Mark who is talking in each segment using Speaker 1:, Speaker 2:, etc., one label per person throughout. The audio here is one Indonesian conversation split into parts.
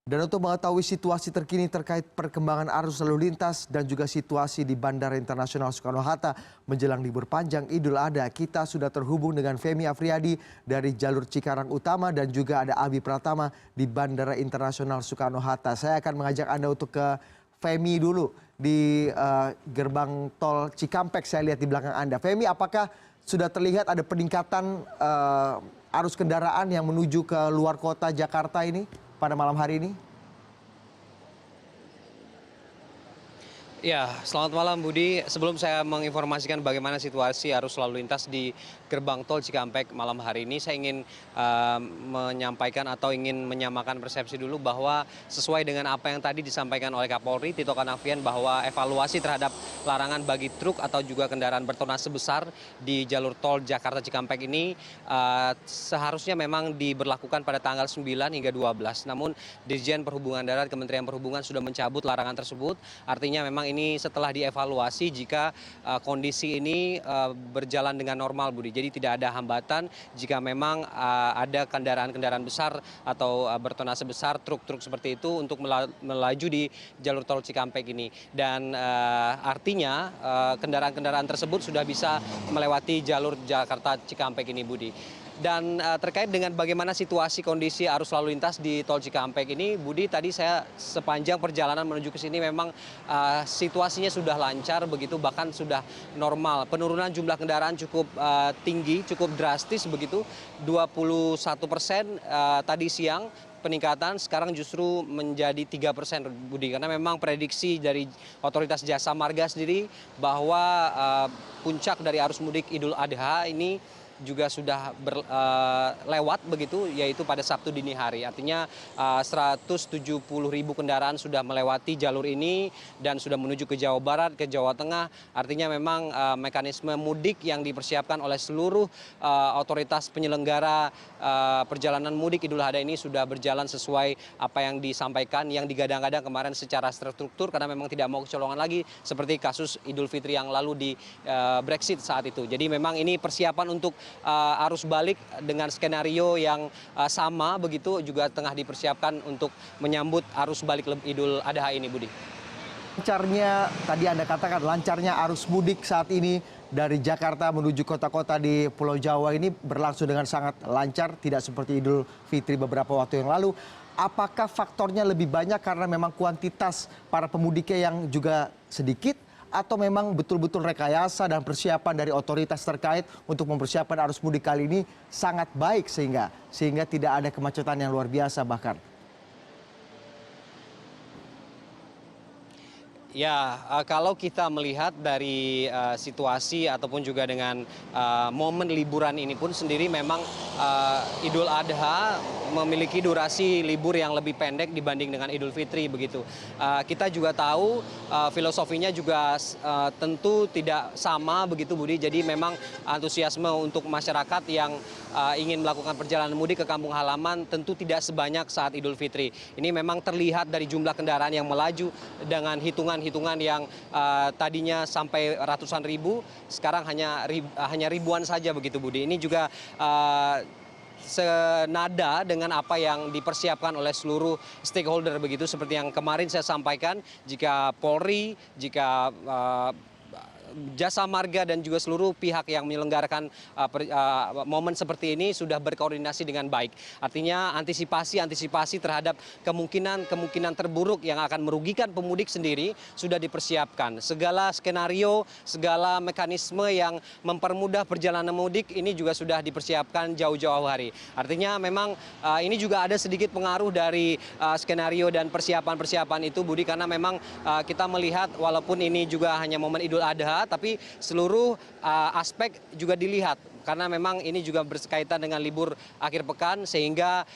Speaker 1: Dan untuk mengetahui situasi terkini terkait perkembangan arus lalu lintas dan juga situasi di Bandara Internasional Soekarno-Hatta menjelang libur panjang Idul Adha, kita sudah terhubung dengan Femi Afriyadi dari jalur Cikarang Utama dan juga ada Abi Pratama di Bandara Internasional Soekarno-Hatta. Saya akan mengajak Anda untuk ke Femi dulu di gerbang tol Cikampek, saya lihat di belakang Anda. Femi, apakah sudah terlihat ada peningkatan arus kendaraan yang menuju ke luar kota Jakarta ini pada malam hari ini?
Speaker 2: Ya, selamat malam Budi. Sebelum saya menginformasikan bagaimana situasi arus lalu lintas di gerbang tol Cikampek malam hari ini, saya ingin menyampaikan atau ingin menyamakan persepsi dulu bahwa sesuai dengan apa yang tadi disampaikan oleh Kapolri Tito Karnavian bahwa evaluasi terhadap larangan bagi truk atau juga kendaraan bertonnase besar di jalur tol Jakarta Cikampek ini seharusnya memang diberlakukan pada tanggal 9 hingga 12. Namun Dirjen Perhubungan Darat Kementerian Perhubungan sudah mencabut larangan tersebut. Artinya memang ini setelah dievaluasi jika kondisi ini berjalan dengan normal, Budi. Jadi tidak ada hambatan jika memang ada kendaraan-kendaraan besar atau bertonnase besar, truk-truk seperti itu untuk melaju di jalur tol Cikampek ini. Dan artinya kendaraan-kendaraan tersebut sudah bisa melewati jalur Jakarta Cikampek ini, Budi. Dan terkait dengan bagaimana situasi kondisi arus lalu lintas di tol Cikampek ini, Budi, tadi saya sepanjang perjalanan menuju ke sini memang situasinya sudah lancar begitu, bahkan sudah normal. Penurunan jumlah kendaraan cukup tinggi, cukup drastis begitu, 21% tadi siang. Peningkatan sekarang justru menjadi 3%, Budi, karena memang prediksi dari Otoritas Jasa Marga sendiri bahwa puncak dari arus mudik Idul Adha ini juga sudah lewat begitu, yaitu pada Sabtu dini hari. Artinya 170.000 kendaraan sudah melewati jalur ini dan sudah menuju ke Jawa Barat, ke Jawa Tengah. Artinya memang mekanisme mudik yang dipersiapkan oleh seluruh otoritas penyelenggara perjalanan mudik Idul Adha ini sudah berjalan sesuai apa yang disampaikan, yang digadang-gadang kemarin secara terstruktur, karena memang tidak mau kecolongan lagi seperti kasus Idul Fitri yang lalu di Brexit saat itu. Jadi memang ini persiapan untuk arus balik dengan skenario yang sama begitu juga tengah dipersiapkan untuk menyambut arus balik Idul Adha ini, Budi.
Speaker 1: Lancarnya, tadi Anda katakan lancarnya arus mudik saat ini dari Jakarta menuju kota-kota di Pulau Jawa ini berlangsung dengan sangat lancar, tidak seperti Idul Fitri beberapa waktu yang lalu. Apakah faktornya lebih banyak karena memang kuantitas para pemudiknya yang juga sedikit, atau memang betul-betul rekayasa dan persiapan dari otoritas terkait untuk mempersiapkan arus mudik kali ini sangat baik sehingga tidak ada kemacetan yang luar biasa bahkan?
Speaker 2: Ya, kalau kita melihat dari situasi ataupun juga dengan momen liburan ini pun sendiri memang Idul Adha memiliki durasi libur yang lebih pendek dibanding dengan Idul Fitri begitu. Kita juga tahu filosofinya juga tentu tidak sama begitu, Budi. Jadi memang antusiasme untuk masyarakat yang ingin melakukan perjalanan mudik ke kampung halaman tentu tidak sebanyak saat Idul Fitri. Ini memang terlihat dari jumlah kendaraan yang melaju dengan hitungan yang tadinya sampai ratusan ribu, sekarang hanya ribuan saja begitu, Budi. Ini juga senada dengan apa yang dipersiapkan oleh seluruh stakeholder begitu, seperti yang kemarin saya sampaikan, jika Polri, jika Jasa Marga dan juga seluruh pihak yang menyelenggarakan momen seperti ini sudah berkoordinasi dengan baik. Artinya antisipasi terhadap kemungkinan terburuk yang akan merugikan pemudik sendiri sudah dipersiapkan. Segala skenario, segala mekanisme yang mempermudah perjalanan mudik ini juga sudah dipersiapkan jauh-jauh hari. Artinya memang ini juga ada sedikit pengaruh dari skenario dan persiapan itu, Budi, karena memang kita melihat walaupun ini juga hanya momen Idul Adha, tapi seluruh aspek juga dilihat. Karena memang ini juga berkaitan dengan libur akhir pekan, sehingga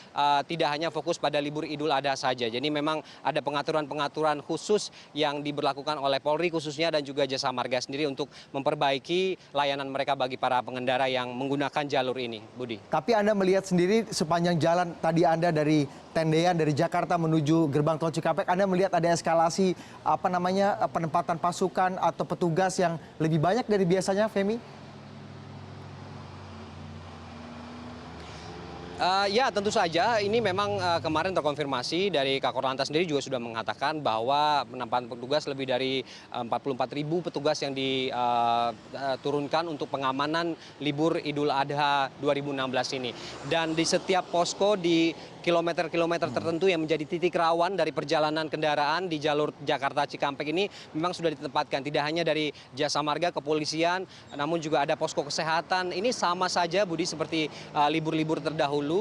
Speaker 2: tidak hanya fokus pada libur Idul Adha saja. Jadi memang ada pengaturan-pengaturan khusus yang diberlakukan oleh Polri khususnya dan juga Jasa Marga sendiri untuk memperbaiki layanan mereka bagi para pengendara yang menggunakan jalur ini, Budi.
Speaker 1: Tapi Anda melihat sendiri sepanjang jalan tadi Anda dari Tendean dari Jakarta menuju gerbang tol Cikampek, Anda melihat ada eskalasi penempatan pasukan atau petugas yang lebih banyak dari biasanya, Femi?
Speaker 2: Ya tentu saja ini memang kemarin terkonfirmasi dari Kakor Lantas sendiri juga sudah mengatakan bahwa penambahan petugas lebih dari 44.000 petugas yang diturunkan untuk pengamanan libur Idul Adha 2016 ini. Dan di setiap posko di kilometer-kilometer tertentu yang menjadi titik rawan dari perjalanan kendaraan di jalur Jakarta Cikampek ini memang sudah ditempatkan. Tidak hanya dari Jasa Marga, kepolisian, namun juga ada posko kesehatan. Ini sama saja Budi seperti libur-libur terdahulu.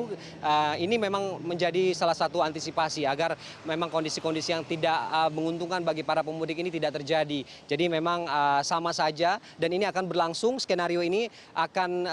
Speaker 2: Ini memang menjadi salah satu antisipasi agar memang kondisi-kondisi yang tidak menguntungkan bagi para pemudik ini tidak terjadi. Jadi memang sama saja dan ini akan berlangsung, skenario ini akan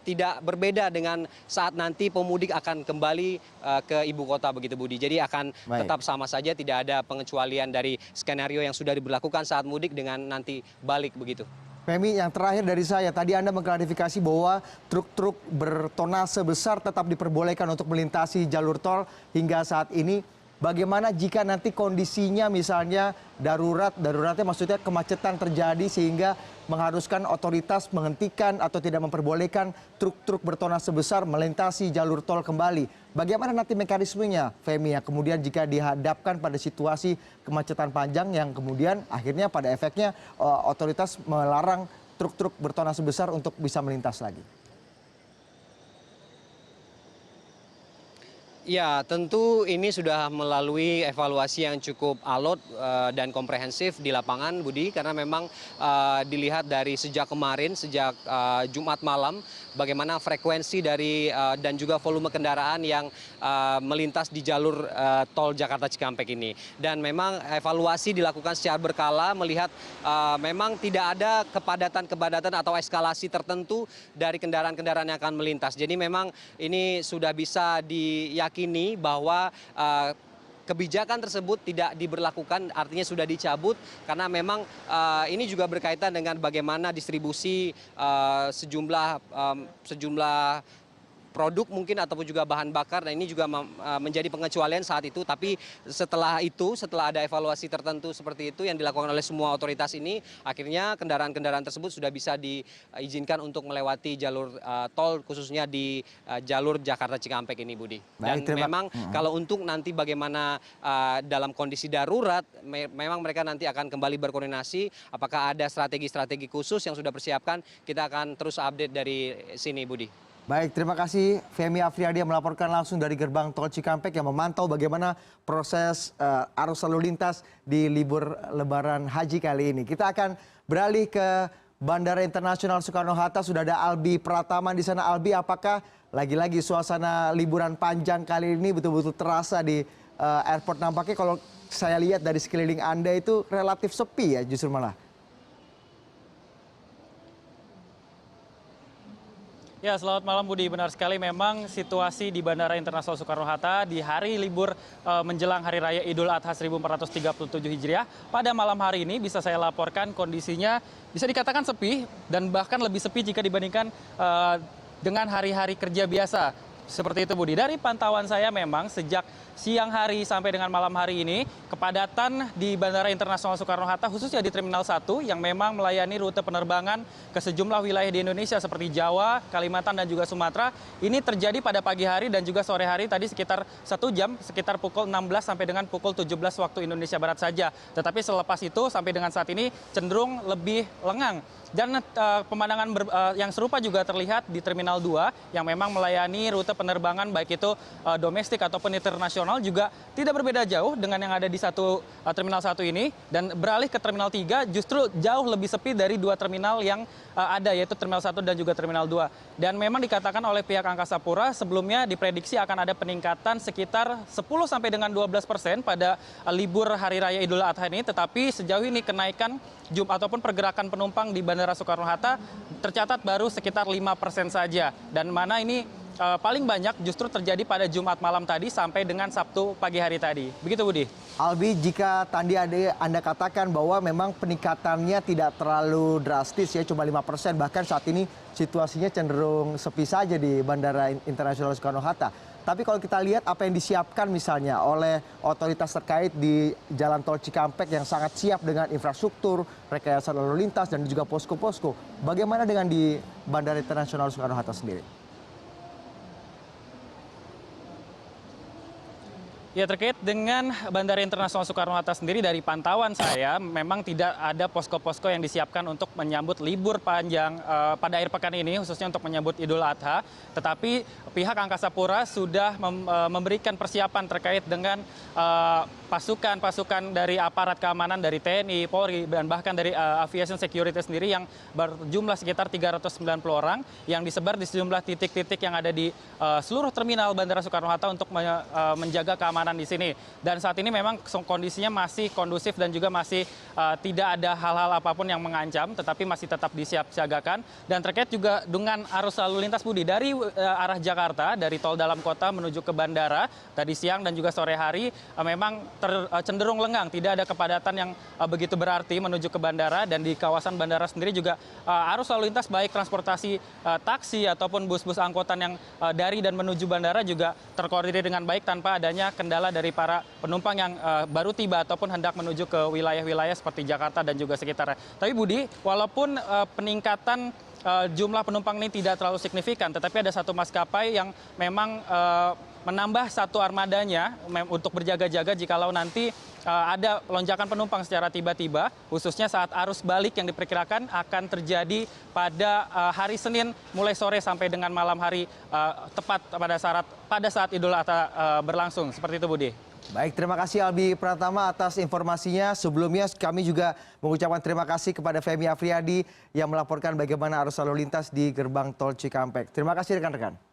Speaker 2: tidak berbeda dengan saat nanti pemudik akan kembali ke ibu kota begitu Budi. Jadi akan tetap sama saja, tidak ada pengecualian dari skenario yang sudah diberlakukan saat mudik dengan nanti balik begitu.
Speaker 1: Femi, yang terakhir dari saya, tadi Anda mengklarifikasi bahwa truk-truk bertonase besar tetap diperbolehkan untuk melintasi jalur tol hingga saat ini. Bagaimana jika nanti kondisinya misalnya daruratnya maksudnya kemacetan terjadi sehingga mengharuskan otoritas menghentikan atau tidak memperbolehkan truk-truk bertonase besar melintasi jalur tol kembali. Bagaimana nanti mekanismenya, Femi, ya? Kemudian jika dihadapkan pada situasi kemacetan panjang yang kemudian akhirnya pada efeknya otoritas melarang truk-truk bertonase besar untuk bisa melintas lagi.
Speaker 2: Ya, tentu ini sudah melalui evaluasi yang cukup alot dan komprehensif di lapangan, Budi, karena memang dilihat dari sejak kemarin, sejak Jumat malam, bagaimana frekuensi dari dan juga volume kendaraan yang melintas di jalur tol Jakarta Cikampek ini. Dan memang evaluasi dilakukan secara berkala, melihat memang tidak ada kepadatan-kepadatan atau eskalasi tertentu dari kendaraan-kendaraan yang akan melintas. Jadi memang ini sudah bisa diyakini bahwa kebijakan tersebut tidak diberlakukan, artinya sudah dicabut karena memang ini juga berkaitan dengan bagaimana distribusi sejumlah produk mungkin ataupun juga bahan bakar. Nah ini juga menjadi pengecualian saat itu, tapi setelah ada evaluasi tertentu seperti itu yang dilakukan oleh semua otoritas ini, akhirnya kendaraan-kendaraan tersebut sudah bisa diizinkan untuk melewati jalur tol khususnya di jalur Jakarta Cikampek ini, Budi. Dan memang kalau untuk nanti bagaimana dalam kondisi darurat, memang mereka nanti akan kembali berkoordinasi apakah ada strategi-strategi khusus yang sudah persiapkan. Kita akan terus update dari sini, Budi.
Speaker 1: Baik, terima kasih Femi Afriyadi yang melaporkan langsung dari gerbang tol Cikampek yang memantau bagaimana proses arus lalu lintas di libur Lebaran Haji kali ini. Kita akan beralih ke Bandara Internasional Soekarno-Hatta. Sudah ada Albi Pratama di sana. Albi, apakah lagi-lagi suasana liburan panjang kali ini betul-betul terasa di airport? Nampaknya kalau saya lihat dari sekeliling Anda itu relatif sepi ya justru malah.
Speaker 3: Ya, selamat malam Budi. Benar sekali, memang situasi di Bandara Internasional Soekarno-Hatta di hari libur menjelang Hari Raya Idul Adha 1437 Hijriah. Pada malam hari ini bisa saya laporkan kondisinya bisa dikatakan sepi dan bahkan lebih sepi jika dibandingkan dengan hari-hari kerja biasa. Seperti itu Budi. Dari pantauan saya memang sejak siang hari sampai dengan malam hari ini, kepadatan di Bandara Internasional Soekarno-Hatta khususnya di Terminal 1 yang memang melayani rute penerbangan ke sejumlah wilayah di Indonesia seperti Jawa, Kalimantan dan juga Sumatera, ini terjadi pada pagi hari dan juga sore hari tadi sekitar 1 jam, sekitar pukul 16 sampai dengan pukul 17 waktu Indonesia Barat saja. Tetapi selepas itu sampai dengan saat ini cenderung lebih lengang. Dan pemandangan yang serupa juga terlihat di Terminal 2 yang memang melayani rute penerbangan baik itu domestik ataupun internasional, juga tidak berbeda jauh dengan yang ada di Terminal 1 ini. Dan beralih ke Terminal 3 justru jauh lebih sepi dari dua terminal yang ada, yaitu Terminal 1 dan juga Terminal 2. Dan memang dikatakan oleh pihak Angkasa Pura sebelumnya diprediksi akan ada peningkatan sekitar 10 sampai dengan 12% pada libur Hari Raya Idul Adha ini. Tetapi sejauh ini kenaikan ataupun pergerakan penumpang di Bandara Soekarno-Hatta tercatat baru sekitar 5% saja. Dan mana ini paling banyak justru terjadi pada Jumat malam tadi sampai dengan Sabtu pagi hari tadi. Begitu Budi.
Speaker 1: Albi, jika tadi Anda katakan bahwa memang peningkatannya tidak terlalu drastis ya, cuma 5%, bahkan saat ini situasinya cenderung sepi saja di Bandara Internasional Soekarno-Hatta. Tapi kalau kita lihat apa yang disiapkan misalnya oleh otoritas terkait di Jalan Tol Cikampek yang sangat siap dengan infrastruktur, rekayasa lalu lintas dan juga posko-posko. Bagaimana dengan di Bandara Internasional Soekarno-Hatta sendiri?
Speaker 3: Ya, terkait dengan Bandara Internasional Soekarno-Hatta sendiri, dari pantauan saya memang tidak ada posko-posko yang disiapkan untuk menyambut libur panjang pada akhir pekan ini, khususnya untuk menyambut Idul Adha. Tetapi pihak Angkasa Pura sudah memberikan persiapan terkait dengan pasukan dari aparat keamanan dari TNI, Polri, dan bahkan dari Aviation Security sendiri yang berjumlah sekitar 390 orang yang disebar di sejumlah titik-titik yang ada di seluruh terminal Bandara Soekarno-Hatta untuk menjaga keamanan di sini. Dan saat ini memang kondisinya masih kondusif dan juga masih tidak ada hal-hal apapun yang mengancam, tetapi masih tetap disiapsiagakan. Dan terkait juga dengan arus lalu lintas, Budi, dari arah Jakarta, dari tol dalam kota menuju ke bandara, tadi siang dan juga sore hari memang cenderung lengang, tidak ada kepadatan yang begitu berarti menuju ke bandara. Dan di kawasan bandara sendiri juga arus lalu lintas baik transportasi taksi ataupun bus-bus angkutan yang dari dan menuju bandara juga terkoordinir dengan baik tanpa adanya kendala dari para penumpang yang baru tiba ataupun hendak menuju ke wilayah-wilayah seperti Jakarta dan juga sekitarnya. Tapi Budi, walaupun peningkatan jumlah penumpang ini tidak terlalu signifikan, tetapi ada satu maskapai yang memang menambah satu armadanya untuk berjaga-jaga jikalau nanti ada lonjakan penumpang secara tiba-tiba, khususnya saat arus balik yang diperkirakan akan terjadi pada hari Senin mulai sore sampai dengan malam hari, tepat pada saat Idul Adha berlangsung. Seperti itu, Budi.
Speaker 1: Baik, terima kasih Albi Pratama atas informasinya. Sebelumnya kami juga mengucapkan terima kasih kepada Femi Afriyadi yang melaporkan bagaimana arus lalu lintas di gerbang tol Cikampek. Terima kasih rekan-rekan.